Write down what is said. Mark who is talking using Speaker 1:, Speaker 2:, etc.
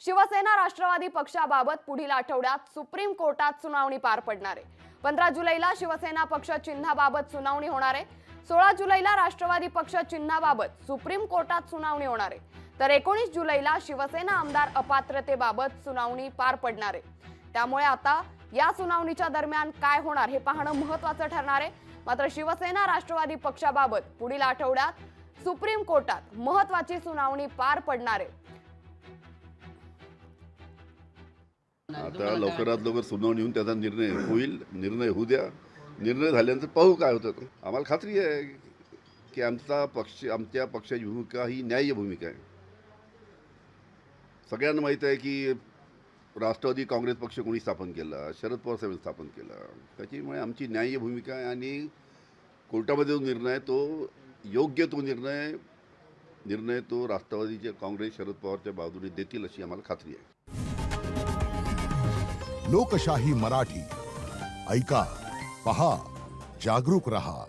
Speaker 1: शिवसेना राष्ट्रवादी पक्षाबाबत पुढील आठवड्यात सुप्रीम कोर्टात सुनावणी पार पडणार आहे। 15 जुलैला शिवसेना पक्ष चिन्हाबाबत सुनावणी होणार आहे। 16 जुलैला राष्ट्रवादी पक्ष चिन्हाबाबत सुप्रीम कोर्टात सुनावणी होणार आहे। तर 19 जुलैला शिवसेना आमदार अपात्रतेबाबत सुनावणी पार पडणार आहे। त्यामुळे आता या सुनावणीच्या दरम्यान काय होणार हे पाहणं महत्त्वाचं ठरणार आहे। मात्र शिवसेना राष्ट्रवादी पक्षाबाबत पुढील आठवड्यात सुप्रीम कोर्टात महत्त्वाची सुनावणी पार पडणार आहे।
Speaker 2: आता लवकरात लवकर सुनावणी होऊन त्याचा निर्णय होईल। निर्णय होऊ द्या। निर्णय झाल्यानंतर पाहू काय होतं ते। आम्हाला खात्री आहे की आमच्या पक्षाची भूमिका ही न्याय्य भूमिका आहे। सगळ्यांना माहीत आहे की राष्ट्रवादी काँग्रेस पक्ष कोणी स्थापन केला, शरद पवार साहेबांनी स्थापन केला। त्याच्यामुळे आमची न्याय्य भूमिका आहे आणि कोर्टामध्ये जो निर्णय आहे तो योग्य तो निर्णय तो राष्ट्रवादीचे काँग्रेस शरद पवारच्या बाजूने देतील अशी आम्हाला खात्री आहे।
Speaker 3: लोकशाही मराठी ऐका, पहा, जागरूक रहा।